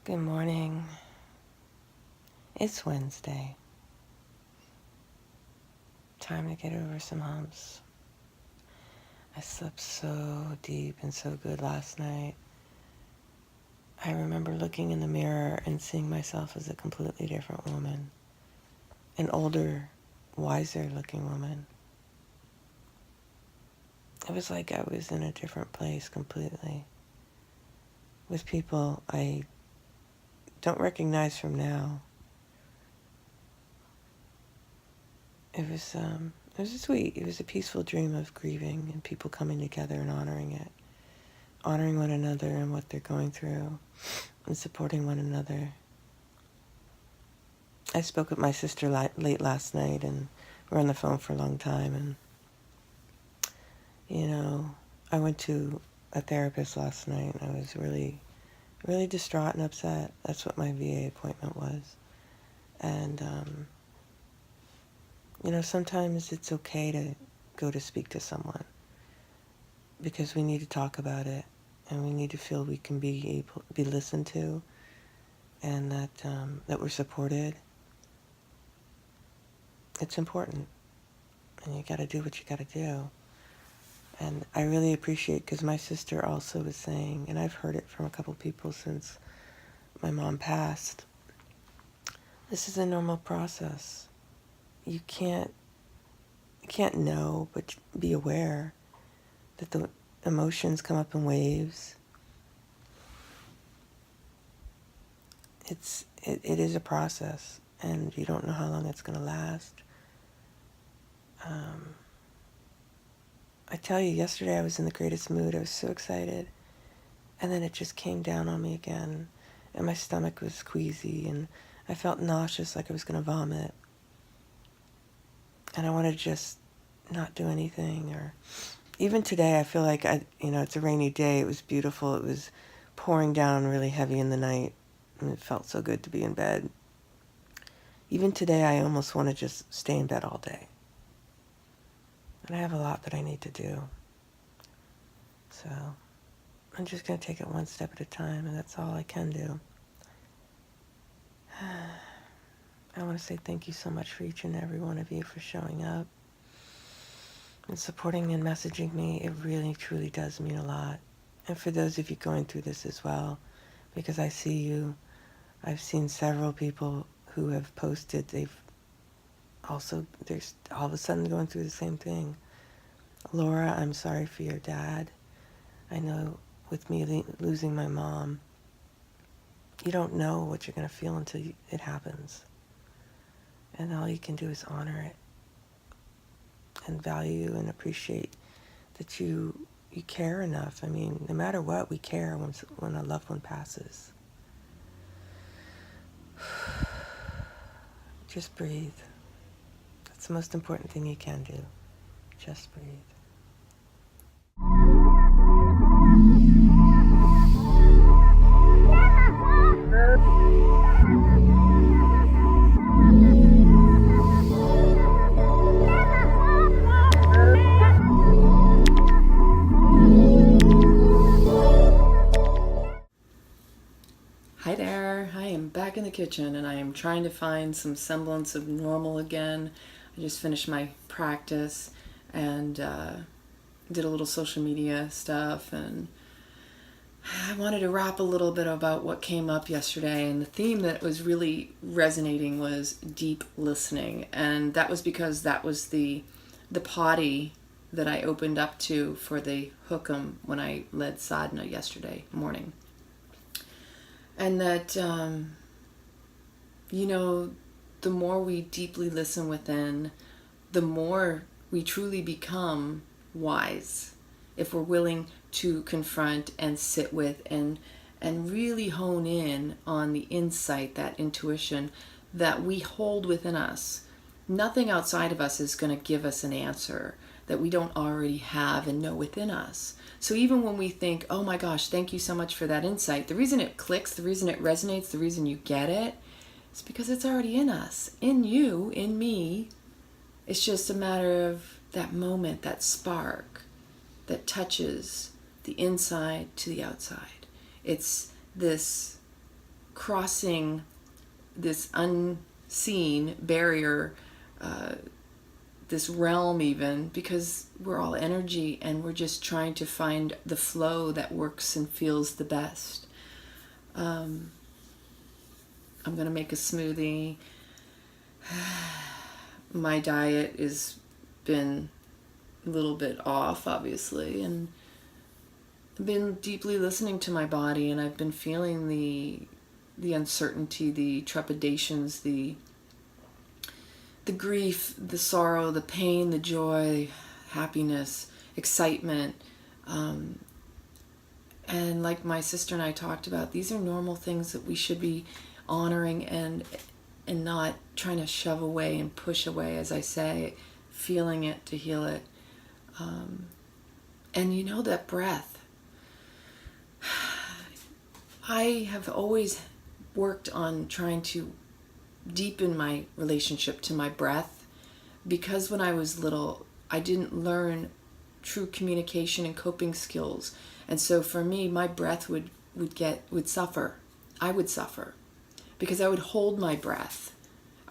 Good morning. It's Wednesday. Time to get over some humps. I slept so deep and so good last night. I remember looking in the mirror and seeing myself as a completely different woman. An older, wiser looking woman. It was like I was in a different place completely. With people I don't recognize from now. It was sweet. It was a peaceful dream of grieving and people coming together and honoring it. Honoring one another and what they're going through and supporting one another. I spoke with my sister late last night and we were on the phone for a long time, and I went to a therapist last night and I was really, really distraught and upset. That's what my VA appointment was. And sometimes it's okay to go to speak to someone because we need to talk about it and we need to feel we can be listened to and that we're supported. It's important, and you got to do what you got to do. And I really appreciate, because my sister also was saying, and I've heard it from a couple people since my mom passed, this is a normal process. You can't know, but be aware that the emotions come up in waves. It is a process, and you don't know how long it's going to last. I tell you, yesterday I was in the greatest mood. I was so excited. And then it just came down on me again. And my stomach was queasy. And I felt nauseous, like I was going to vomit. And I wanted to just not do anything. Or even today, I feel like, it's a rainy day. It was beautiful. It was pouring down really heavy in the night. And it felt so good to be in bed. Even today, I almost want to just stay in bed all day. And I have a lot that I need to do. So I'm just going to take it one step at a time, and that's all I can do. I want to say thank you so much for each and every one of you for showing up and supporting and messaging me. It really, truly does mean a lot. And for those of you going through this as well, because I see you, I've seen several people who have posted, they're all of a sudden going through the same thing. Laura, I'm sorry for your dad. I know with me losing my mom, you don't know what you're going to feel until it happens. And all you can do is honor it and value and appreciate that you care enough. I mean, no matter what, we care when a loved one passes. Just breathe. That's the most important thing you can do. Just breathe. Hi there, I am back in the kitchen and I am trying to find some semblance of normal again. I just finished my practice and did a little social media stuff, and I wanted to rap a little bit about what came up yesterday, and the theme that was really resonating was deep listening, and that was because that was the potty that I opened up to for the hukum when I led sadhana yesterday morning. And that, the more we deeply listen within, the more we truly become wise. If we're willing to confront and sit with and really hone in on the insight, that intuition that we hold within us. Nothing outside of us is going to give us an answer that we don't already have and know within us. So even when we think, oh my gosh, thank you so much for that insight, the reason it clicks, the reason it resonates, the reason you get it, is because it's already in us, in you, in me. It's just a matter of that moment, that spark that touches the inside to the outside. It's this crossing this unseen barrier, this realm even, because we're all energy and we're just trying to find the flow that works and feels the best. I'm going to make a smoothie. My diet has been a little bit off, obviously, and I've been deeply listening to my body, and I've been feeling the uncertainty, the trepidations, the grief, the sorrow, the pain, the joy, happiness, excitement. And like my sister and I talked about, these are normal things that we should be honoring and not trying to shove away and push away, as I say, feeling it to heal it. And you know, that breath. I have always worked on trying to deepen my relationship to my breath, because when I was little, I didn't learn true communication and coping skills. And so for me, my breath would suffer. I would suffer because I would hold my breath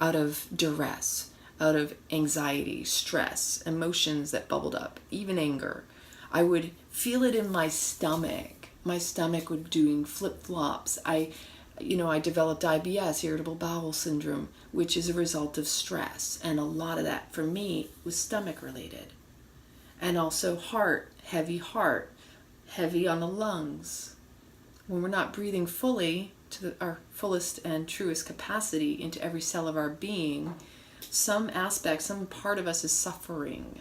out of duress, out of anxiety, stress, emotions that bubbled up, even anger. I would feel it in my stomach. My stomach would doing flip-flops. I developed IBS, irritable bowel syndrome, which is a result of stress. And a lot of that for me was stomach related. And also heart, heavy on the lungs. When we're not breathing fully to our fullest and truest capacity into every cell of our being, some aspect, some part of us is suffering.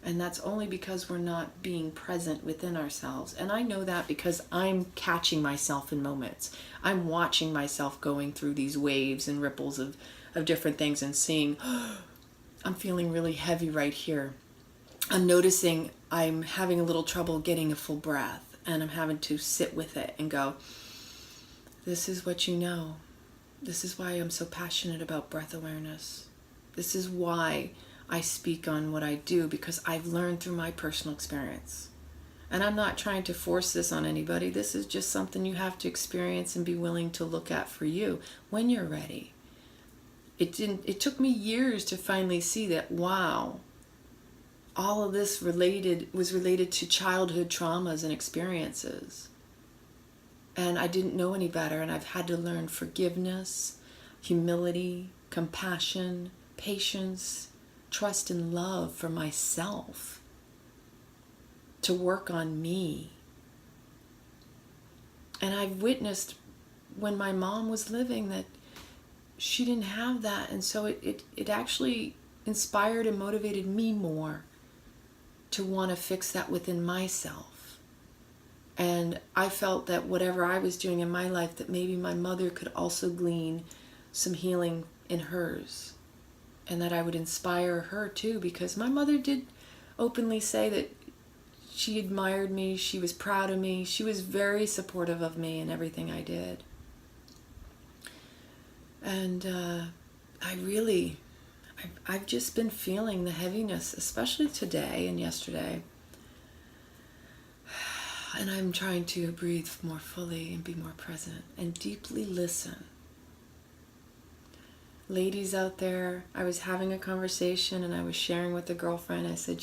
And that's only because we're not being present within ourselves. And I know that because I'm catching myself in moments. I'm watching myself going through these waves and ripples of different things and seeing, oh, I'm feeling really heavy right here. I'm noticing I'm having a little trouble getting a full breath, and I'm having to sit with it and go, this is what you know. This is why I'm so passionate about breath awareness. This is why I speak on what I do, because I've learned through my personal experience. And I'm not trying to force this on anybody. This is just something you have to experience and be willing to look at for you when you're ready. It took me years to finally see that, wow, all of this was related to childhood traumas and experiences. And I didn't know any better, and I've had to learn forgiveness, humility, compassion, patience, trust and love for myself, to work on me. And I've witnessed when my mom was living that she didn't have that, and so it actually inspired and motivated me more to want to fix that within myself. And I felt that whatever I was doing in my life, that maybe my mother could also glean some healing in hers, and that I would inspire her too, because my mother did openly say that she admired me, she was proud of me, she was very supportive of me and everything I did. And I've just been feeling the heaviness, especially today and yesterday. And I'm trying to breathe more fully and be more present and deeply listen. Ladies out there, I was having a conversation and I was sharing with a girlfriend. I said,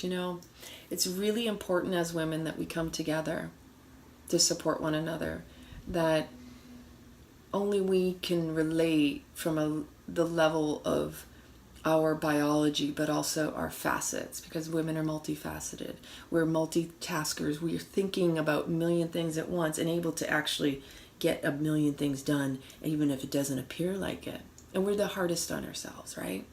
it's really important as women that we come together to support one another, that only we can relate from the level of our biology, but also our facets, because women are multifaceted. We're multitaskers. We're thinking about a million things at once and able to actually get a million things done, even if it doesn't appear like it. And we're the hardest on ourselves, right?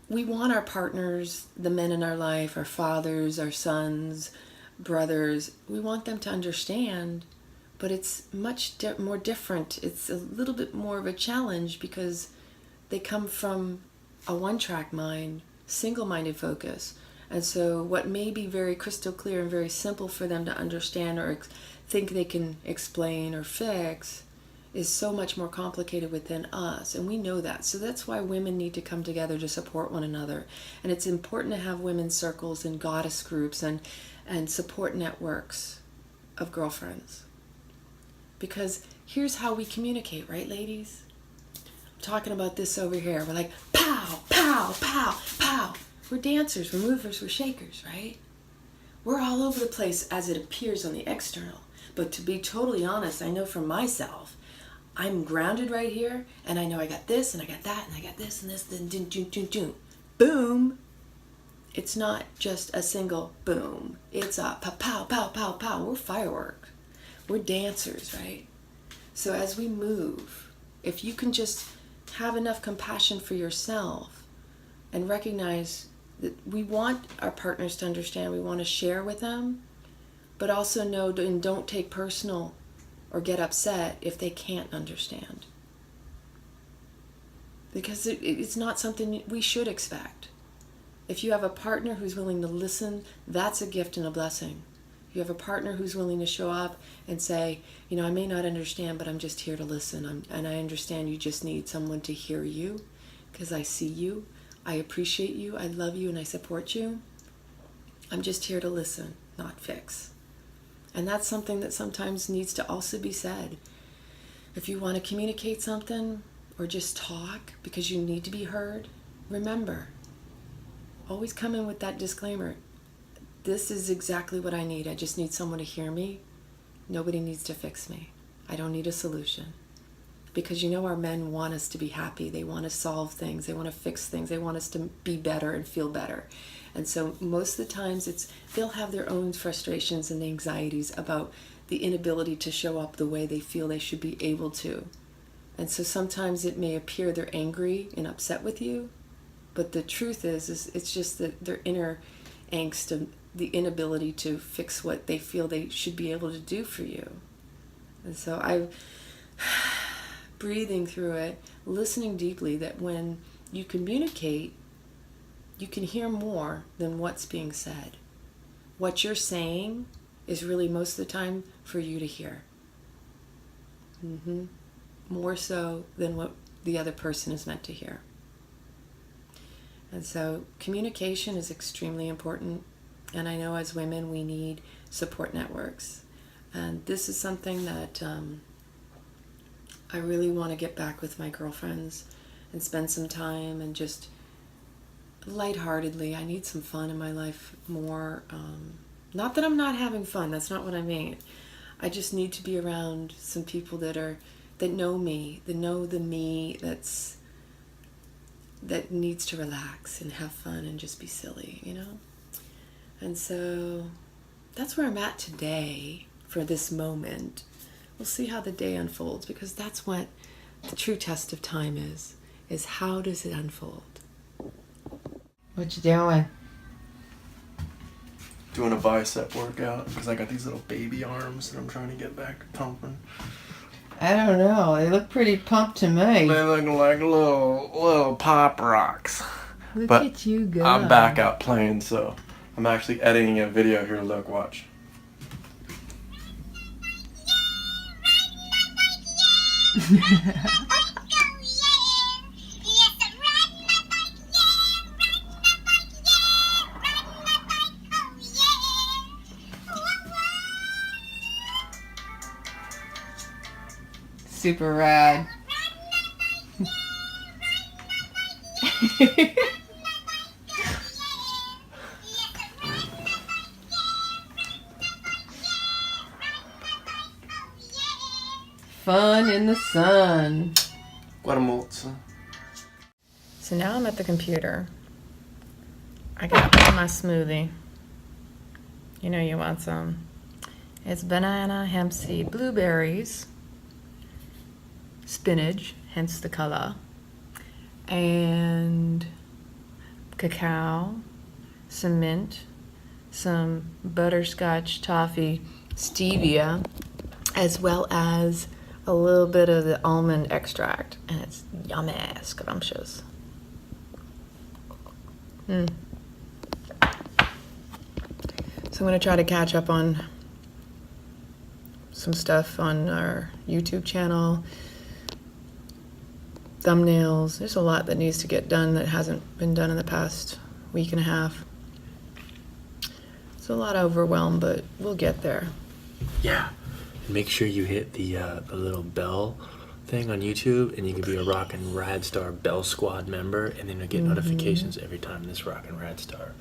We want our partners, the men in our life, our fathers, our sons, brothers, we want them to understand, but it's much more different. It's a little bit more of a challenge because they come from a one-track mind, single-minded focus. And so what may be very crystal clear and very simple for them to understand or think they can explain or fix is so much more complicated within us, and we know that. So that's why women need to come together to support one another. And it's important to have women's circles and goddess groups and support networks of girlfriends. Because here's how we communicate, right, ladies? I'm talking about this over here. We're like, pow, pow, pow, pow. We're dancers, we're movers, we're shakers, right? We're all over the place as it appears on the external. But to be totally honest, I know for myself, I'm grounded right here, and I know I got this, and I got that, and I got this, and this, then doom, doom, doom, doom. Boom. It's not just a single boom. It's a pow, pow, pow, pow, pow. We're fireworks. We're dancers, right? So as we move, if you can just have enough compassion for yourself and recognize that we want our partners to understand, we want to share with them, but also know and don't take personal or get upset if they can't understand. Because it's not something we should expect. If you have a partner who's willing to listen, that's a gift and a blessing. You have a partner who's willing to show up and say, you know, I may not understand, but I'm just here to listen. And I understand you just need someone to hear you because I see you. I appreciate you. I love you and I support you. I'm just here to listen, not fix. And that's something that sometimes needs to also be said. If you want to communicate something or just talk because you need to be heard, remember, always come in with that disclaimer. This is exactly what I need. I just need someone to hear me. Nobody needs to fix me. I don't need a solution. Because you know our men want us to be happy. They want to solve things. They want to fix things. They want us to be better and feel better. And so most of the times they'll have their own frustrations and anxieties about the inability to show up the way they feel they should be able to. And so sometimes it may appear they're angry and upset with you, but the truth is it's just that their inner angst of the inability to fix what they feel they should be able to do for you. And so I'm breathing through it, listening deeply, that when you communicate, you can hear more than what's being said. What you're saying is really most of the time for you to hear. More so than what the other person is meant to hear. And so communication is extremely important. And I know as women we need support networks. And this is something that I really want to get back with my girlfriends and spend some time and just lightheartedly. I need some fun in my life more. Not that I'm not having fun. That's not what I mean. I just need to be around some people that know me, that know the me that needs to relax and have fun and just be silly, you know? And so that's where I'm at today for this moment. We'll see how the day unfolds, because that's what the true test of time is how does it unfold? What you doing? Doing a bicep workout because I got these little baby arms that I'm trying to get back pumping. I don't know. They look pretty pumped to me. They look like little pop rocks. Look but at you go. I'm back out playing, so I'm actually editing a video here. Look, watch. Super rad. Fun in the sun. Guatemala. So now I'm at the computer. I got my smoothie. You know you want some. It's banana, hemp seed, blueberries, spinach, hence the color, and cacao, some mint, some butterscotch toffee stevia, as well as a little bit of the almond extract, and it's yummy, scrumptious. So I'm going to try to catch up on some stuff on our YouTube channel. Thumbnails. There's a lot that needs to get done that hasn't been done in the past week and a half. It's a lot of overwhelm, but we'll get there. Yeah. Make sure you hit the little bell thing on YouTube, and you can be a Rockin' Rad Star Bell Squad member, and then you'll get notifications every time this Rockin' Rad Star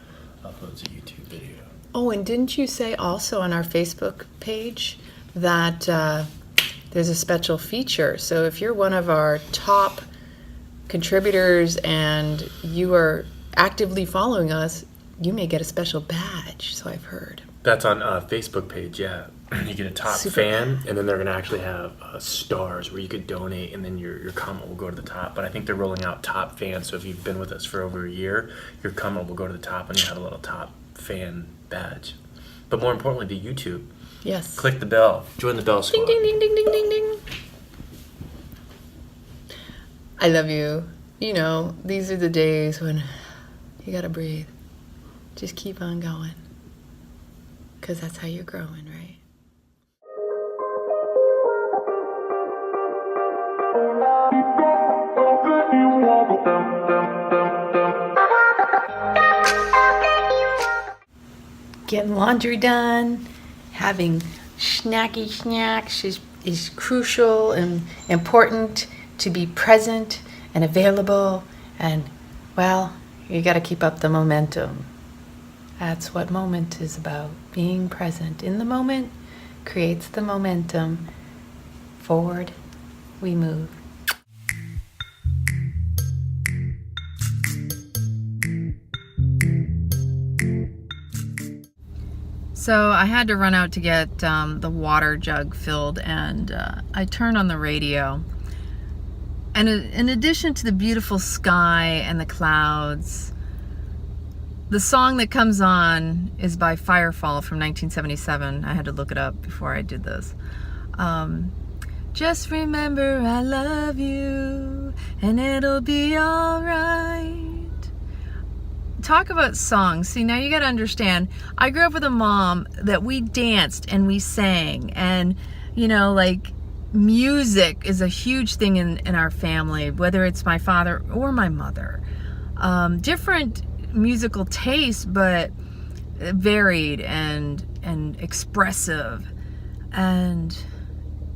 uploads a YouTube video. Oh, and didn't you say also on our Facebook page that there's a special feature? So if you're one of our top contributors and you are actively following us, you may get a special badge, so I've heard. That's on Facebook page, yeah. You get a top fan, and then they're going to actually have stars where you could donate, and then your comment will go to the top. But I think they're rolling out top fans, so if you've been with us for over a year, your comment will go to the top, and you have a little top fan badge. But more importantly, the YouTube. Yes. Click the bell. Join the Bell Squad. Ding, ding, ding, ding, ding, ding, ding. I love you. You know, these are the days when you gotta breathe. Just keep on going. Because that's how you're growing, right? Getting laundry done, having snacky snacks is crucial and important to be present and available. And, well, you got to keep up the momentum. That's what moment is about. Being present in the moment creates the momentum. Forward we move. So I had to run out to get the water jug filled, and I turned on the radio. And in addition to the beautiful sky and the clouds, the song that comes on is by Firefall from 1977. I had to look it up before I did this. Just remember I love you, and it'll be alright. Talk about songs. See, now you got to understand, I grew up with a mom that we danced and we sang, and you know, like, music is a huge thing in our family, whether it's my father or my mother. Different musical tastes, but varied and expressive. And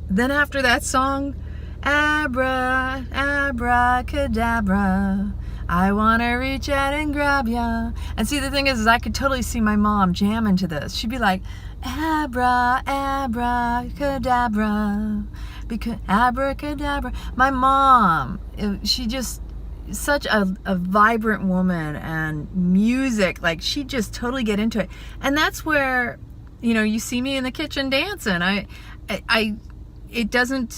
then after that song, abracadabra, I want to reach out and grab ya. And see, the thing is I could totally see my mom jamming to this. She'd be like, abracadabra, because abracadabra. My mom, she just, such a vibrant woman, and music, like, she just totally get into it. And that's where, you know, you see me in the kitchen dancing. It doesn't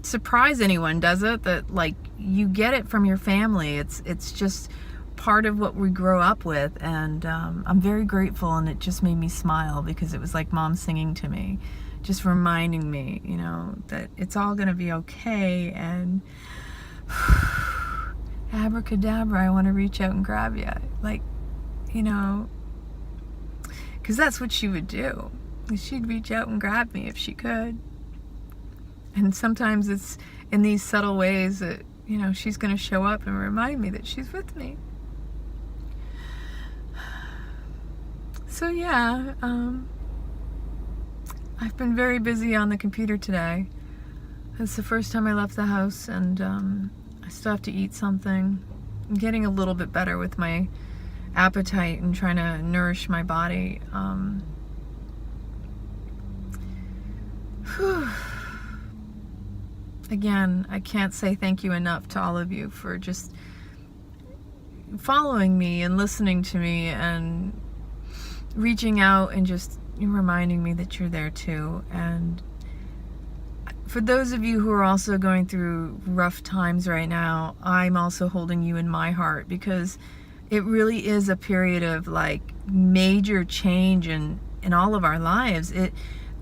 surprise anyone, does it? That, like, you get it from your family. It's just part of what we grow up with, and I'm very grateful, and it just made me smile because it was like mom singing to me, just reminding me, you know, that it's all gonna be okay. And abracadabra, I want to reach out and grab you, like, you know, because that's what she would do. She'd reach out and grab me if she could. And sometimes it's in these subtle ways that, you know, she's going to show up and remind me that she's with me. So yeah, I've been very busy on the computer today. It's the first time I left the house, and I still have to eat something. I'm getting a little bit better with my appetite and trying to nourish my body. Again, I can't say thank you enough to all of you for just following me and listening to me and reaching out and just reminding me that you're there too. And for those of you who are also going through rough times right now, I'm also holding you in my heart, because it really is a period of, like, major change in all of our lives.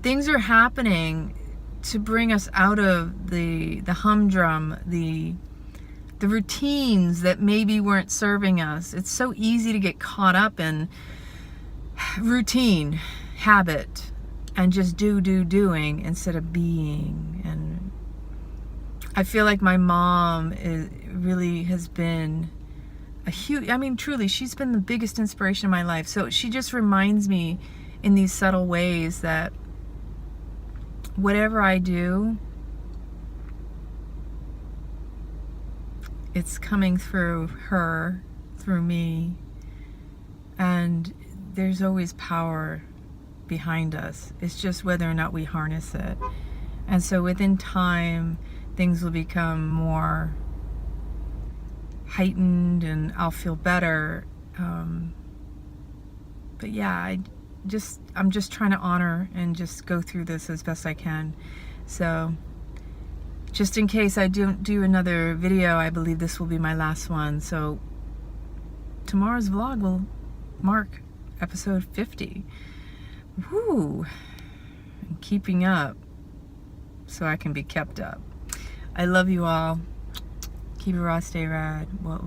Things are happening to bring us out of the humdrum, the routines that maybe weren't serving us. It's so easy to get caught up in routine, habit, and just doing instead of being. And I feel like my mom really has been a huge, I mean, truly, she's been the biggest inspiration in my life. So she just reminds me in these subtle ways that whatever I do, it's coming through her, through me, and there's always power behind us. It's just whether or not we harness it. And so within time, things will become more heightened and I'll feel better. But yeah, I'm just trying to honor and just go through this as best I can. So just in case I don't do another video, I believe this will be my last one. So tomorrow's vlog will mark episode 50. Woo! I'm keeping up so I can be kept up. I love you all. Keep it raw, stay rad. What?